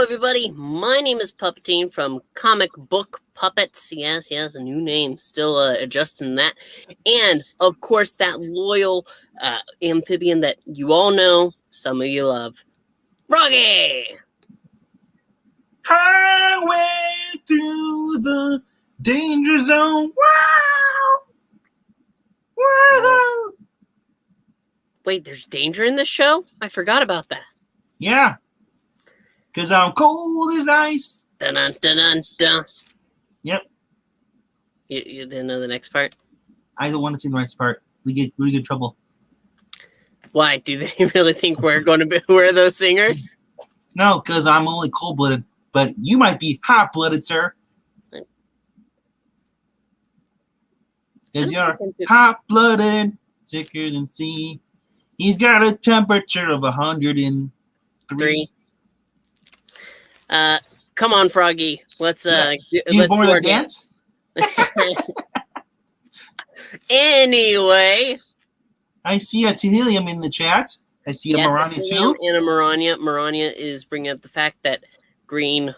everybody. My name is Puppetine from Comic Book Puppets. Yes, a new name. Still adjusting that. And, of course, that loyal amphibian that you all know, some of you love. Froggy! Highway through the danger zone. Wow! Wow! Wait, there's danger in this show? I forgot about that. Yeah. Because I'm cold as ice. Dun-dun-dun-dun-dun. Yep. You didn't know the next part? I don't want to see the next part. We get trouble. Why? Do they really think we're going to be those singers? No, because I'm only cold-blooded. But you might be hot-blooded, sir. Because you're hot-blooded, sicker than sea. He's got a temperature of 103. Come on, Froggy. Let's Do you want to dance? Anyway, I see a Tehillium in the chat. I see a Marania too. And a Marania. Marania is bringing up the fact that green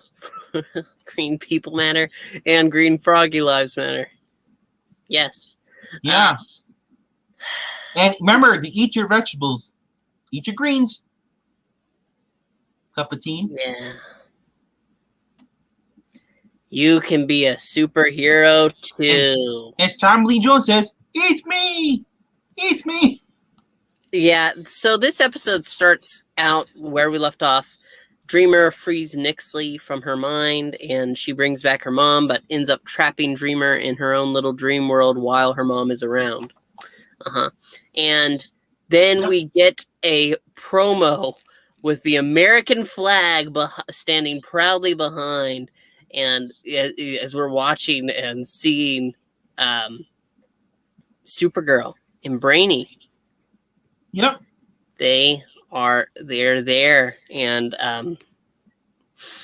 people matter and green froggy lives matter. Yes. Yeah. And remember to eat your vegetables. Eat your greens. Puppetine. Yeah. You can be a superhero too. As Tom Lee Jones says, eat me! Eat me! Yeah, so this episode starts out where we left off. Dreamer frees Nixley from her mind, and she brings back her mom, but ends up trapping Dreamer in her own little dream world while her mom is around. And then we get a promo with the American flag standing proudly behind. And as we're watching and seeing Supergirl and Brainy, yep, they're there, and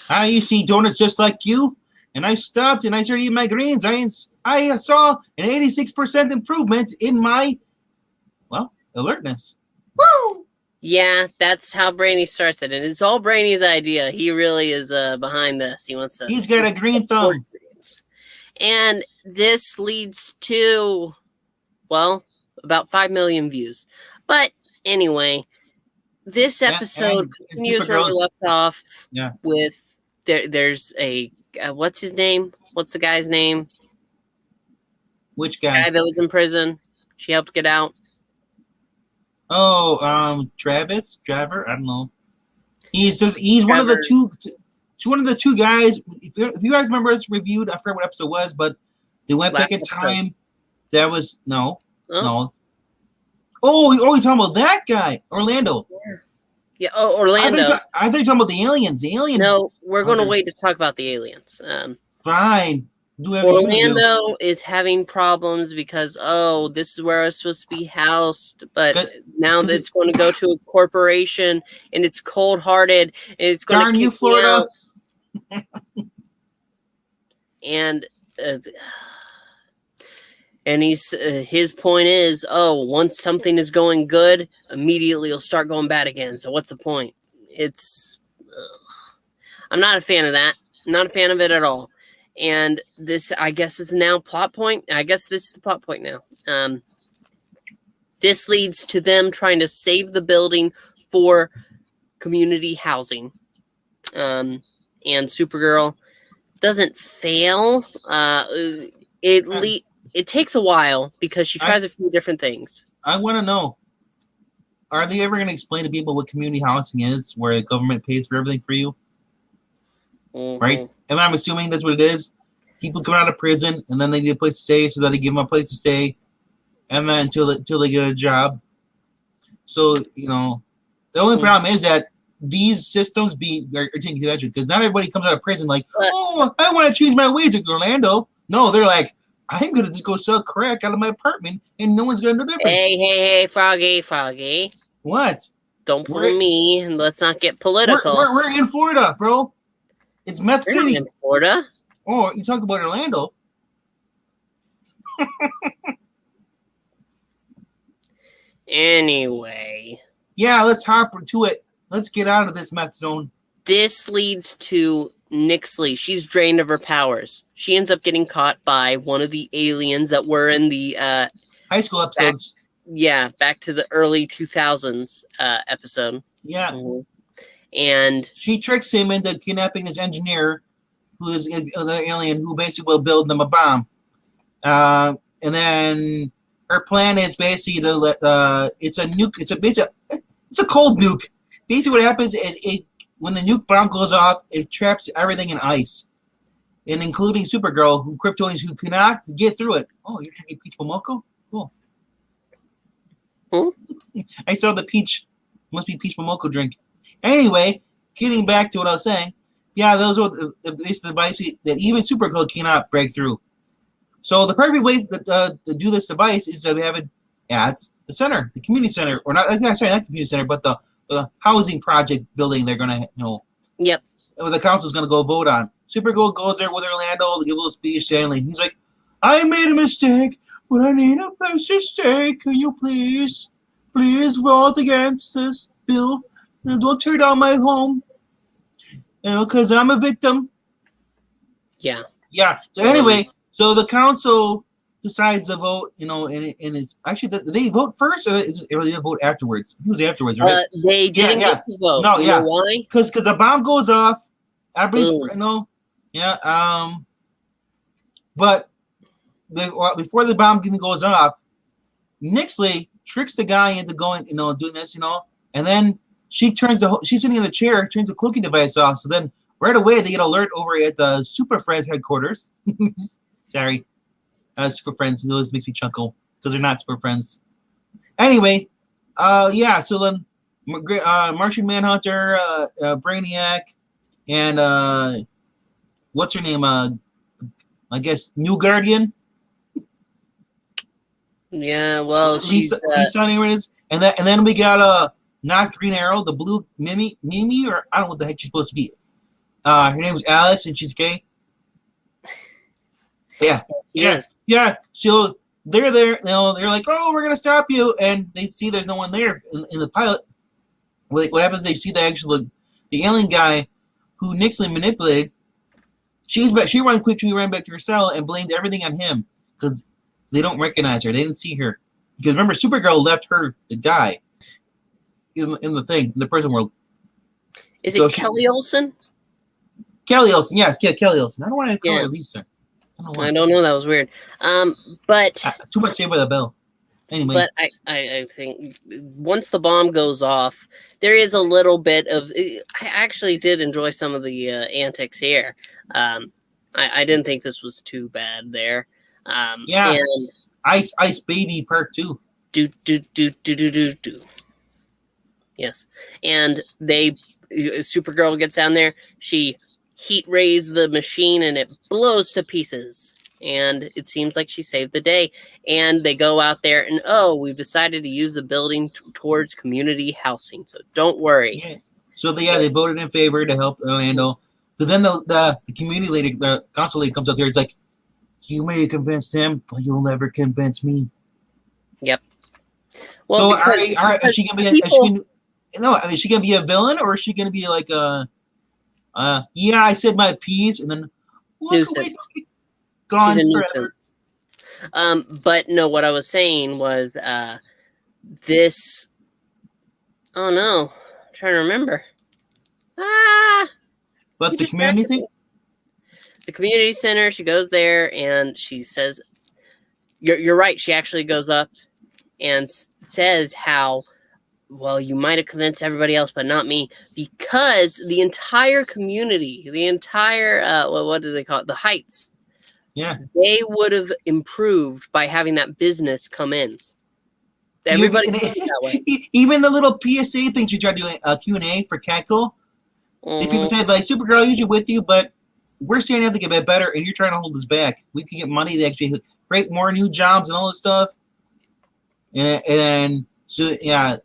I used to eat donuts just like you, and I stopped and I started eating my greens. I saw an 86% improvement in my alertness. Woo! Yeah, that's how Brainy starts it, and it's all Brainy's idea. He really is behind this. He wants to. He's got a green thumb. And this leads to, about 5 million views. But anyway, this episode continues where we left off. Yeah. With there's a what's his name? What's the guy's name? Which guy? The guy that was in prison. She helped get out. Oh, Driver. I don't know. He's one of the two. One of the two guys. If you guys remember us reviewed, I forget what episode it was, but they went back in time. That was no. Oh, you're talking about that guy, Orlando. Yeah. Oh, Orlando. I thought you're talking about the aliens. The aliens. No, we're going to wait to talk about the aliens. Fine. Orlando is having problems because this is where I was supposed to be housed, but now that it's going to go to a corporation and it's cold-hearted and it's going to kick Florida. Me out. And his point is, once something is going good, immediately it'll start going bad again. So what's the point? I'm not a fan of that. I'm not a fan of it at all. And this, I guess, is now plot point. I guess this is the plot point now. This leads to them trying to save the building for community housing. And Supergirl doesn't fail. It takes a while because she tries a few different things. I want to know, are they ever going to explain to people what community housing is, where the government pays for everything for you? Mm-hmm. Right? And I'm assuming that's what it is. People come out of prison and then they need a place to stay, so that they give them a place to stay, and then until they get a job. So the only problem is that these systems are taking advantage, because not everybody comes out of prison like, I want to change my ways at Orlando. No, they're like, I'm gonna just go sell crack out of my apartment and no one's gonna know the difference. Hey, Froggy. What? Don't pull me, and let's not get political. We're in Florida, bro. It's Meth City. In Florida? Oh, you talked about Orlando. Anyway. Yeah, let's hop to it. Let's get out of this meth zone. this leads to Nixley. She's drained of her powers. She ends up getting caught by one of the aliens that were in the high school episodes. Back to the early 2000s episode. Yeah. Mm-hmm. And she tricks him into kidnapping this engineer, who is the alien, who basically will build them a bomb. And then her plan is basically it's a nuke. It's a cold nuke. Basically, what happens is when the nuke bomb goes off, it traps everything in ice, and including Supergirl, who Kryptonians who cannot get through it. Oh, you're drinking peach momoko? Cool. I saw the peach. Must be peach momoko drink. Anyway, getting back to what I was saying, yeah, those are the device that even Supergirl cannot break through. So the perfect way to do this device is to have it at the center, the community center, or not the community center, but the housing project building they're gonna, Yep. The council's gonna go vote on. Supergirl goes there with Orlando to give a little speech, saying, he's like, "I made a mistake, but I need a place to stay. Can you please vote against this bill? And don't tear down my home, because I'm a victim." Yeah. Yeah. So anyway, so the council decides to vote, and it's actually, did they vote first, or is it really a vote afterwards? It was afterwards, right? They didn't get to vote. No, you know why? Because the bomb goes off. Everybody's, but before the bomb even goes off, Nixley tricks the guy into going, doing this, and then she's sitting in the chair, turns the cloaking device off. So then right away they get alert over at the Super Friends headquarters. Sorry. Super Friends. It always makes me chuckle because they're not Super Friends. Anyway, so then Martian Manhunter, Brainiac, and what's her name? I guess New Guardian. Yeah, well, Lisa, whatever it is. And then we got not Green Arrow, the blue Mimi, or I don't know what the heck she's supposed to be. Her name is Alex, and she's gay. Yeah. Yes. Yeah. So they're there. They're like, "Oh, we're gonna stop you," and they see there's no one there in the pilot. What happens? They see the alien guy who Nixley manipulated. She ran back to her cell and blamed everything on him because they don't recognize her. They didn't see her because remember, Supergirl left her to die in the prison world. Is it Kelly Olsen? Kelly Olsen, yes, Kelly Olsen. I don't want to call her Lisa. I don't know. That was weird. But too much Saved by the Bell. Anyway, but I think once the bomb goes off, there is a little bit of. I actually did enjoy some of the antics here. I didn't think this was too bad there. And Ice Baby Part 2. Do. Yes, and Supergirl gets down there. She heat rays the machine and it blows to pieces. And it seems like she saved the day. And they go out there and, we've decided to use the building towards community housing. So don't worry. Yeah. So they voted in favor to help Orlando. But then the community lady, the council lady comes up there. It's like, you may convince them, but you'll never convince me. Yep. Well, so is she gonna be? Is she gonna be a villain, or is she gonna be like I said my piece, and then gone forever. But no, what I was saying was this. Oh no, I'm trying to remember. But the community thing. The community center. She goes there and she says, "You're right." She actually goes up and says how. Well, you might have convinced everybody else, but not me, because the entire community, the entire, what do they call it? The Heights. Yeah. They would have improved by having that business come in. Everybody that way. Even the little PSA thing she tried doing, Q&A for Catco. Mm-hmm. People said, like, Supergirl, usually with you, but we're starting to have to get better, and you're trying to hold us back. We can get money to actually create more new jobs and all this stuff. And so, yeah.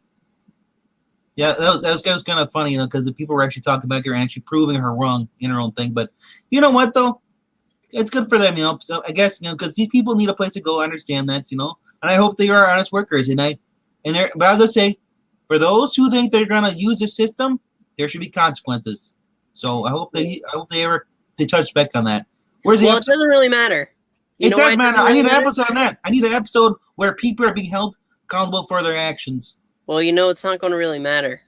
Yeah, that was kind of funny, because the people were actually talking about her and actually proving her wrong in her own thing. But you know what, though? It's good for them, So I guess, because these people need a place to go, understand that, And I hope they are honest workers. But I'll just say, for those who think they're going to use the system, there should be consequences. So I hope they touch back on that. Where's the Well, it doesn't really matter. It does matter. I need an episode on that. I need an episode where people are being held accountable for their actions. Well, it's not going to really matter.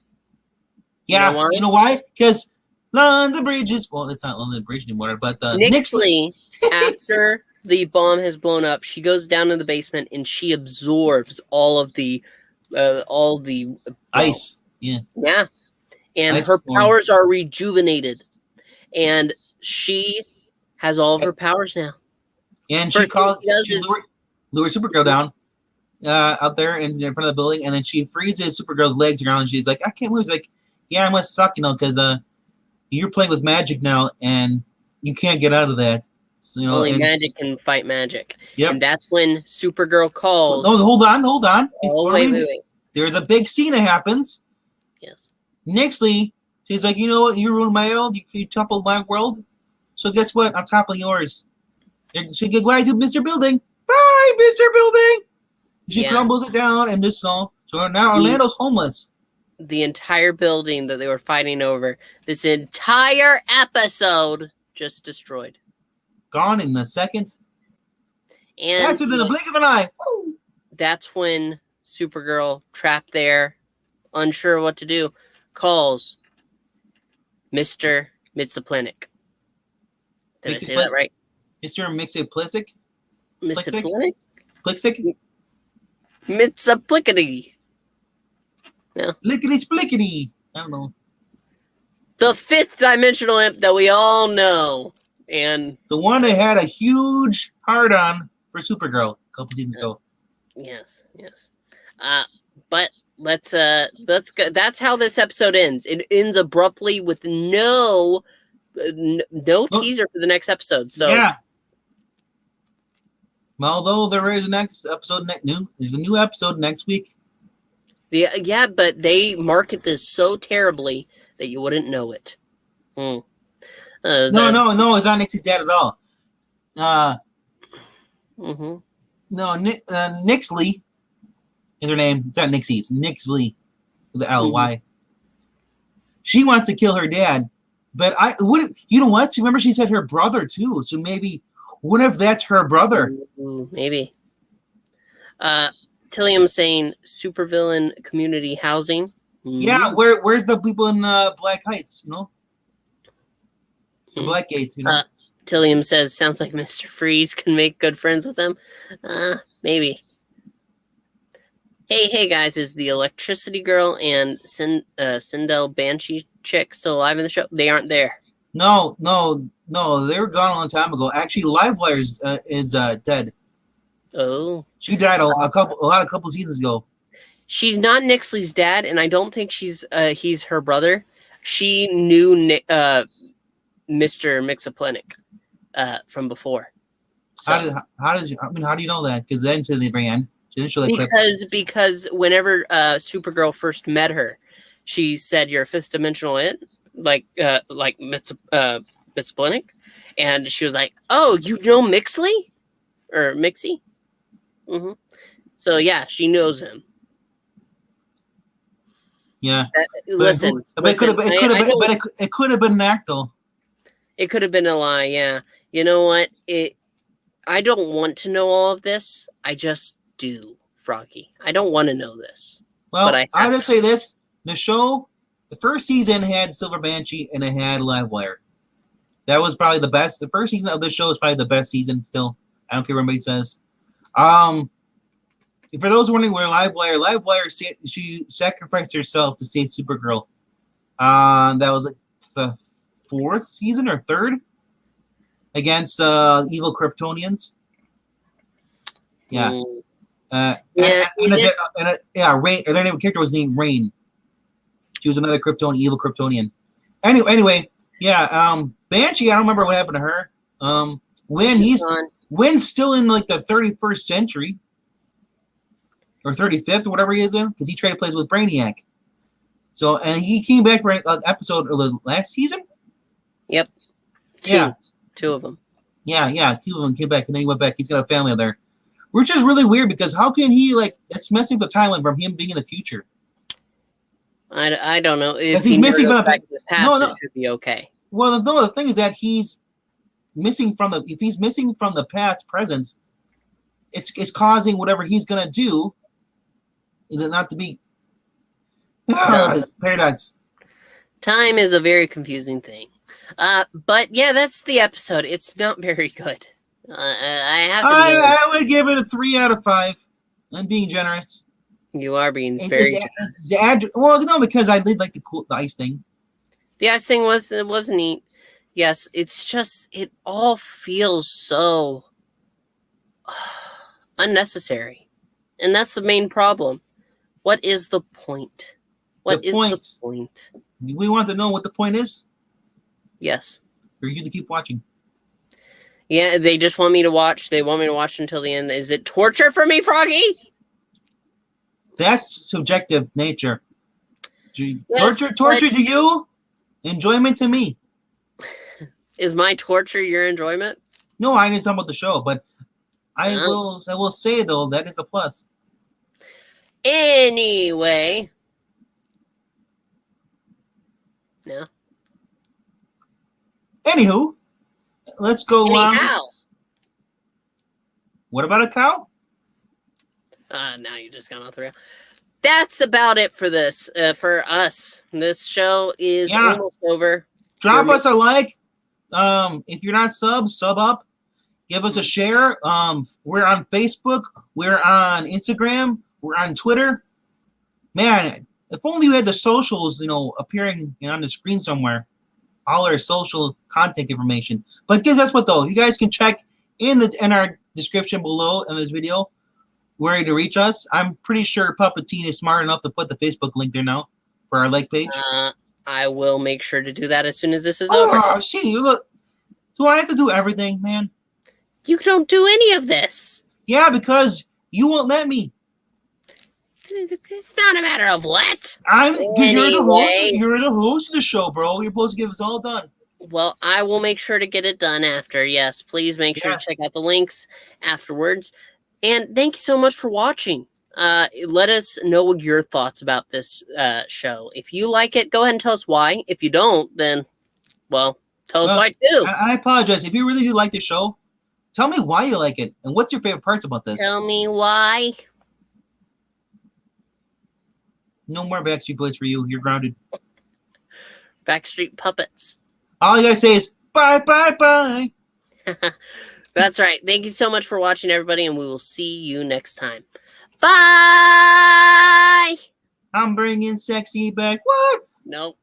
Yeah, you know why? Because London Bridge is... Well, it's not London Bridge anymore, but Nixley, after the bomb has blown up, she goes down in the basement and she absorbs all the ice. Yeah. Yeah. And ice her powers are rejuvenated. And she has all of her powers now. And she lures Supergirl down out there in front of the building, and then she freezes Supergirl's legs around, and she's like, I can't move. She's like, yeah, I must suck, because you're playing with magic now, and you can't get out of that. So, only magic can fight magic. Yep. And that's when Supergirl calls. No, hold on. Oh, wait. There's a big scene that happens. Yes. Nixley, she's like, you know what? You ruined my world. You toppled my world. So guess what? I'm toppling yours. She get goodbye to Mr. Building. Bye, Mr. Building. She crumbles it down, and this all. So now Orlando's homeless. The entire building that they were fighting over, this entire episode, just destroyed. Gone in a second. And faster than the blink of an eye. Woo! That's when Supergirl, trapped there, unsure what to do, calls Mr. Mitsaplenik. Did I say that right? Mr. Mitsaplenik? Mitsaplenik? Plixic? Mitsaplickety. No. Lickety-splickety. I don't know. The fifth dimensional imp that we all know. And the one that had a huge hard-on for Supergirl a couple seasons ago. Yes. But let's go. That's how this episode ends. It ends abruptly with no teaser for the next episode. So yeah. Although there is a next episode, there's a new episode next week. Yeah, but they market this so terribly that you wouldn't know it. No, it's not Nixie's dad at all. No, Nixley is her name. It's not Nixie. It's Nixley with the L-Y. She wants to kill her dad, but you know what? Remember, she said her brother too. So maybe, what if that's her brother? Maybe. Tillium saying supervillain community housing. Yeah, where's the people in Black Heights? The Black Gates, Tillium says, sounds like Mr. Freeze can make good friends with them. Maybe. Hey guys, is the Electricity Girl and Sindel Banshee chick still alive in the show? They aren't there. No, they were gone a long time ago. Actually, Livewire is dead. Oh. She died a couple seasons ago. She's not Nixley's dad, and I don't think he's her brother. She knew Mr. Mixaplenik from before. So, how do you know that? Because then they ran. She didn't show that clip. Because whenever Supergirl first met her, she said, "You're a fifth dimensional it," like Mixaplenik, and she was like, "Oh, you know Mixley or Mixie?" Mm-hmm. So yeah, she knows him. Yeah. Listen, it could have been an act though. It could have been a lie. Yeah. You know what? I don't want to know all of this. I just do, Froggy. I don't want to know this. Well, but I'll just say this: the show, the first season had Silver Banshee and it had Livewire. That was probably the best. The first season of the show is probably the best season. Still, I don't care what anybody says. For those wondering where Livewire, she sacrificed herself to save Supergirl. That was like the fourth season or third against evil Kryptonians. Yeah. Rain. Their name character was named Rain. She was another evil Kryptonian. Anyway, yeah. Banshee, I don't remember what happened to her. Wynn's still in like the 31st century. Or 35th, or whatever he is in, because he traded places with Brainiac. So, and he came back for an episode of the last season? Yep. Two of them. Yeah, two of them came back, and then he went back. He's got a family there. Which is really weird, because how can he, it's messing with the timeline from him being in the future. I don't know. If he's missing from the past, it should be okay. Well, the thing is that he's missing from the. If he's missing from the past presence, it's causing whatever he's gonna do, not to be paradox. Time is a very confusing thing. But yeah, that's the episode. It's not very good. I have to be honest. I would give it a 3 out of 5. I'm being generous. You are being very well, no, because I did like the ice thing. The ice thing was neat. Yes, it's just it all feels so unnecessary. And that's the main problem. What is the point? What is the point? We want to know what the point is. Yes. For you to keep watching. Yeah, they just want me to watch. They want me to watch until the end. Is it torture for me, Froggy? That's subjective nature. Yes, torture to you, enjoyment to me. Is my torture your enjoyment? No, I didn't talk about the show, but I will say though that is a plus. Anyway. No. Anywho, let's go on. What about a cow? Now you just got off the rail. That's about it for this. For us, this show is almost over. Drop us a like. If you're not sub up. Give us a share. We're on Facebook. We're on Instagram. We're on Twitter. Man, if only we had the socials, appearing on the screen somewhere. All our social contact information. But guess what though? You guys can check in our description below in this video where to reach us. I'm pretty sure Puppetine is smart enough to put the Facebook link there now for our like page. I will make sure to do that as soon as this is over. Oh, see, look. Do I have to do everything, man? You don't do any of this. Yeah, because you won't let me. It's not a matter of what. Because you're the host. You're the host of the show, bro. You're supposed to give us all done. Well, I will make sure to get it done after. Yes, please make sure to check out the links afterwards. And thank you so much for watching. Let us know your thoughts about this show. If you like it, go ahead and tell us why. If you don't, then, well, tell us why too. I apologize. If you really do like the show, tell me why you like it. And what's your favorite parts about this? Tell me why. No more Backstreet Boys for you. You're grounded. Backstreet Puppets. All you gotta say is bye, bye, bye. That's right. Thank you so much for watching, everybody, and we will see you next time. Bye! I'm bringing sexy back. What? Nope.